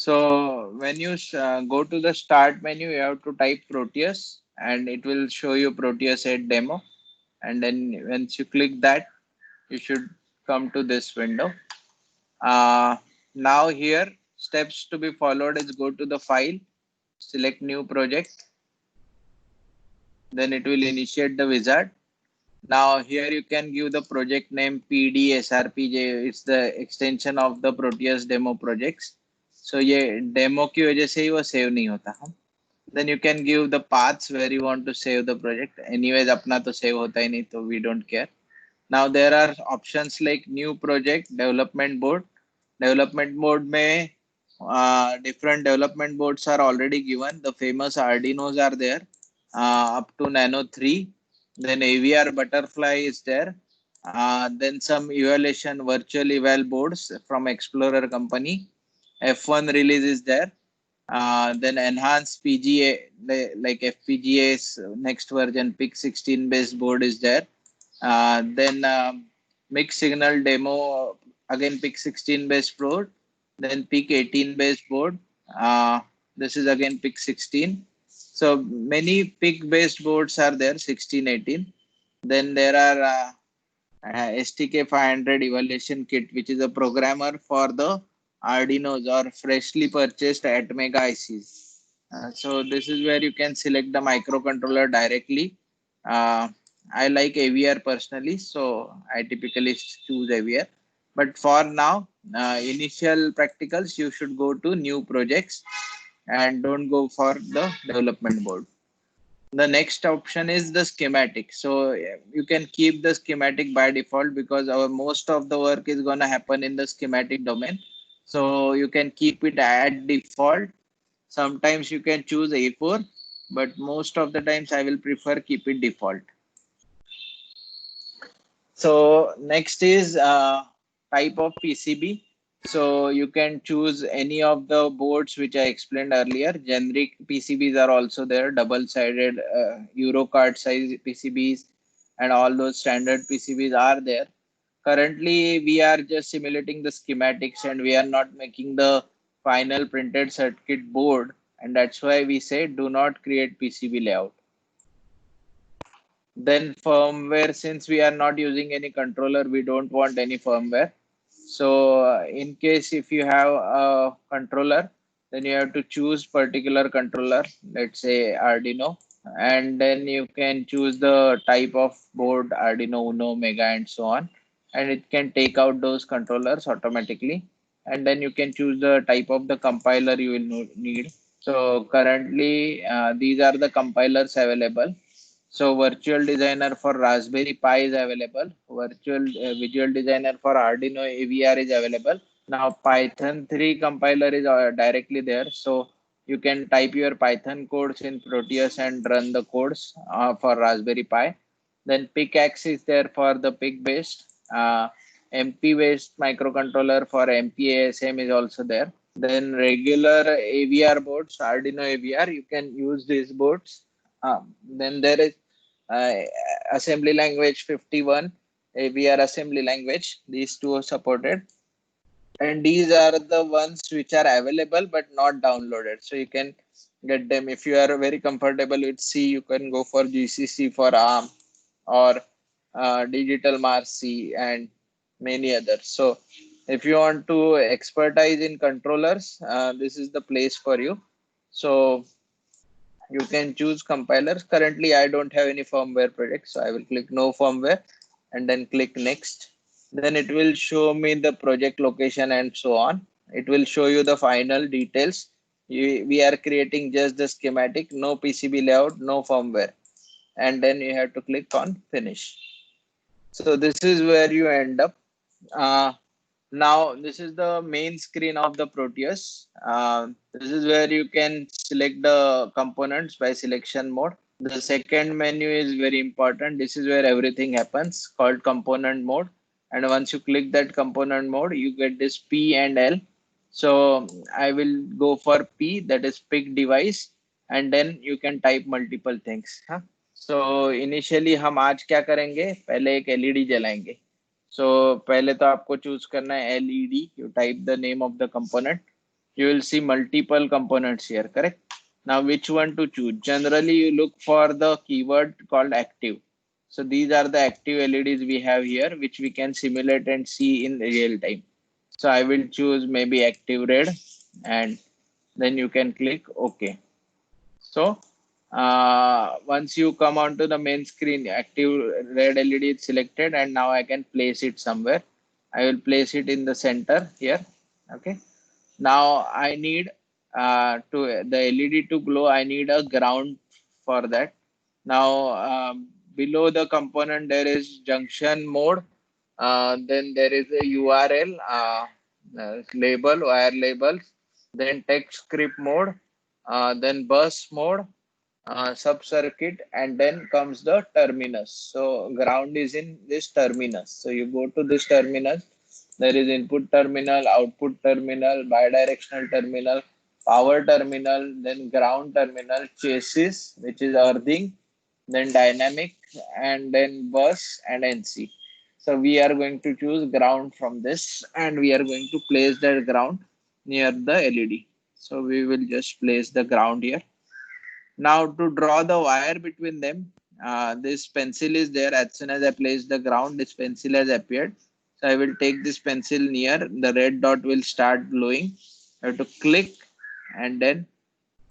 So when you go to the start menu, you have to type Proteus and it will show you Proteus 8 demo. And then once you click that, you should come to this window. Now here, steps to be followed is go to the file, select new project, then it will initiate the wizard. Now here you can give the project name PDSRPJ. It's the extension of the Proteus demo projects. So ये demo की वजह से ही वो save नहीं होता हम. Then you can give the paths where you want to save the project. Anyways अपना तो save होता ही नहीं तो we don't care. Now there are options like new project, development board. Development mode में different development boards are already given. The famous Arduinos are there up to Nano 3. Then AVR Butterfly is there. Then some evaluation virtual eval boards from Explorer company. F1 release is there. Then enhanced PGA like FPGA's next version PIC16 based board is there. Then mixed signal demo again PIC16 based board. Then PIC18 based board. This is again PIC16. So many PIC based boards are there 16, 18. Then there are STK 500 evaluation kit, which is a programmer for the Arduinos or freshly purchased Atmega ICs. So this is where you can select the microcontroller directly. I like AVR personally, so I typically choose AVR. But for now, initial practicals, you should go to new projects and don't go for the development board. The next option is the schematic. So you can keep the schematic by default because our most of the work is going to happen in the schematic domain. So you can keep it at default. Sometimes you can choose A4, but most of the times I will prefer keep it default. So next is type of PCB. So you can choose any of the boards which I explained earlier. Generic PCBs are also there, double-sided Euro card size PCBs and all those standard PCBs are there. Currently, we are just simulating the schematics and we are not making the final printed circuit board. And that's why we say do not create PCB layout. Then firmware, since we are not using any controller, we don't want any firmware. So in case if you have a controller, then you have to choose particular controller, let's say Arduino, and then you can choose the type of board, Arduino Uno, Mega, and so on. And it can take out those controllers automatically. And then you can choose the type of the compiler you will need. So currently, these are the compilers available. So Virtual Designer for Raspberry Pi is available. Visual Designer for Arduino AVR is available. Now Python 3 compiler is directly there. So you can type your Python codes in Proteus and run the codes for Raspberry Pi. Then PICAXE is there for the PIC based. MP based microcontroller for MPASM is also there. Then regular AVR boards, Arduino AVR, you can use these boards. Then there is assembly language 51, AVR assembly language. These two are supported. And these are the ones which are available but not downloaded. So you can get them. If you are very comfortable with C, you can go for GCC for ARM or Digital Mars C and many others. So if you want to expertise in controllers, this is the place for you. So you can choose compilers. Currently, I don't have any firmware project, so I will click no firmware and then click next. Then it will show me the project location and so on. It will show you the final details. We are creating just the schematic, no PCB layout, no firmware. And then you have to click on finish. So this is where you end up. Now this is the main screen of the Proteus. This is where you can select the components by selection mode. The second menu is very important. This is where everything happens, called component mode. And once you click that component mode, you get this P and L. So I will go for P, that is PIC device, and then you can type multiple things. So initially हम आज क्या करेंगे, पहले एक LED जलाएंगे. So पहले तो आपको choose करना है LED. You type the name of the component. you will see multiple components here, correct? Now, which one to choose? Generally, you look for the keyword called active. So these are the active LEDs we have here, which we can simulate and see in real time. So I will choose maybe active red, and then you can click OK. So once you come onto the main screen, active red LED is selected, and now I can place it somewhere. I will place it in the center here. Okay. Now I need to the LED to glow. I need a ground for that. Now below the component there is junction mode. Then there is a URL label, wire labels. Then text script mode. Then bus mode, sub circuit, and then comes the terminus. So ground is in this terminus. So you go to this terminus. There is input terminal, output terminal, bidirectional terminal, power terminal, then ground terminal, chassis, which is earthing, then dynamic, and then bus and NC. So we are going to choose ground from this, and we are going to place that ground near the LED. So we will just place the ground here. Now to draw the wire between them, this pencil is there. As soon as I place the ground, this pencil has appeared. So I will take this pencil near, the red dot will start glowing. I have to click and then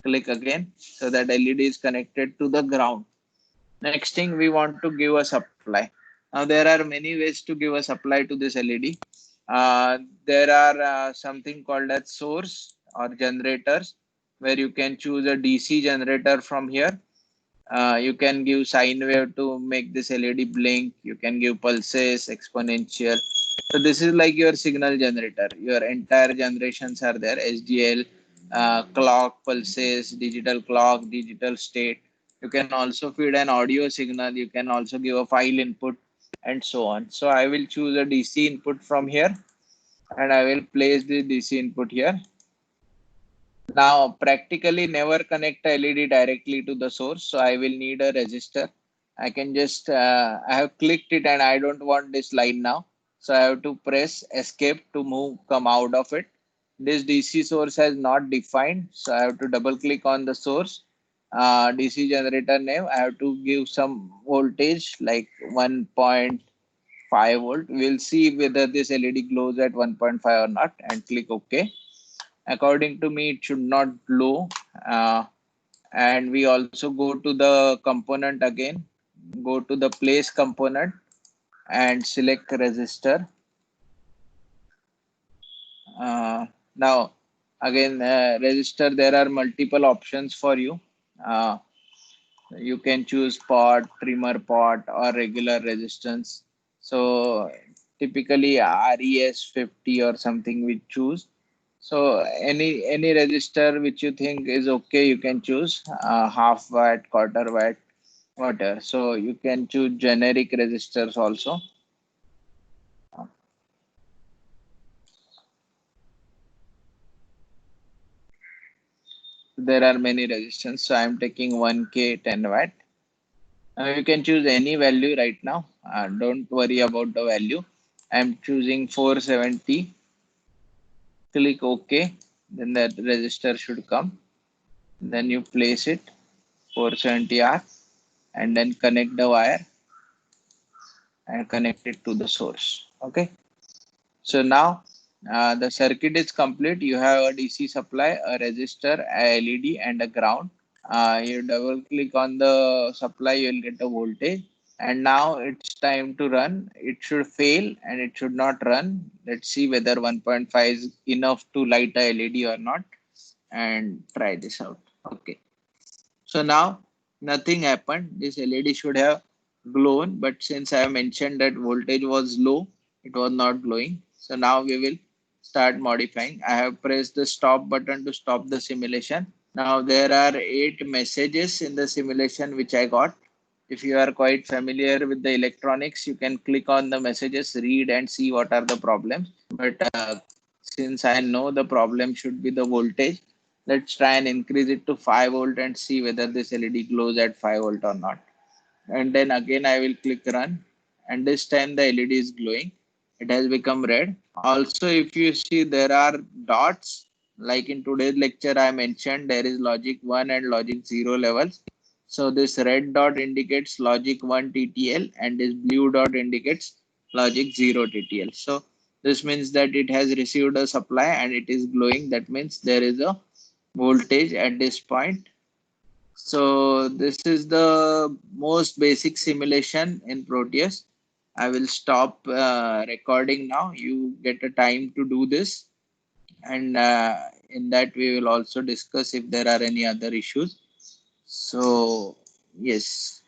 click again, so that LED is connected to the ground. Next thing, we want to give a supply. Now there are many ways to give a supply to this LED. There are something called as source or generators, where you can choose a DC generator from here. You can give sine wave to make this LED blink. You can give pulses, exponential. So this is like your signal generator. Your entire generations are there. SGL, clock, pulses, digital clock, digital state. You can also feed an audio signal. You can also give a file input and so on. So I will choose a DC input from here, and I will place the DC input here. Now, practically never connect a LED directly to the source. So I will need a resistor. I can just, I have clicked it and I don't want this line now. So I have to press escape to move, come out of it. This DC source has not defined. So I have to double click on the source. DC generator name. I have to give some voltage like 1.5 volt. We'll see whether this LED glows at 1.5 or not, and click OK. According to me, it should not glow. And we also go to the component again, go to the place component and select resistor. Now again, resistor, there are multiple options for you. You can choose pot, trimmer pot, or regular resistance. So typically RES 50 or something we choose. So any resistor which you think is okay, you can choose half watt, quarter watt, whatever. So you can choose generic resistors also. There are many resistors. So I'm taking 1K 10 watt. You can choose any value right now. Don't worry about the value. I'm choosing 470. Click OK. Then that resistor should come. Then you place it 470R and then connect the wire and connect it to the source. Okay. So now the circuit is complete. You have a DC supply, a resistor, a LED, and a ground. You double click on the supply, you will get the voltage. And now it's time to run. It should fail and it should not run. Let's see whether 1.5 is enough to light a LED or not, and try this out. Okay. So now nothing happened. This LED should have glown, but since I have mentioned that voltage was low, it was not glowing. So now we will start modifying. I have pressed the stop button to stop the simulation. Now there are 8 messages in the simulation which I got. If you are quite familiar with the electronics, you can click on the messages, read and see what are the problems. But since I know the problem should be the voltage, let's try and increase it to 5 volt and see whether this LED glows at 5 volt or not. And then again I will click run, and this time the LED is glowing. It has become red. Also, if you see, there are dots Like in today's lecture, I mentioned there is logic 1 and logic 0 levels. So this red dot indicates logic 1 TTL and this blue dot indicates logic 0 TTL. So this means that it has received a supply and it is glowing. That means there is a voltage at this point. So this is the most basic simulation in Proteus. I will stop recording now. You get a time to do this, and in that we will also discuss if there are any other issues. So yes.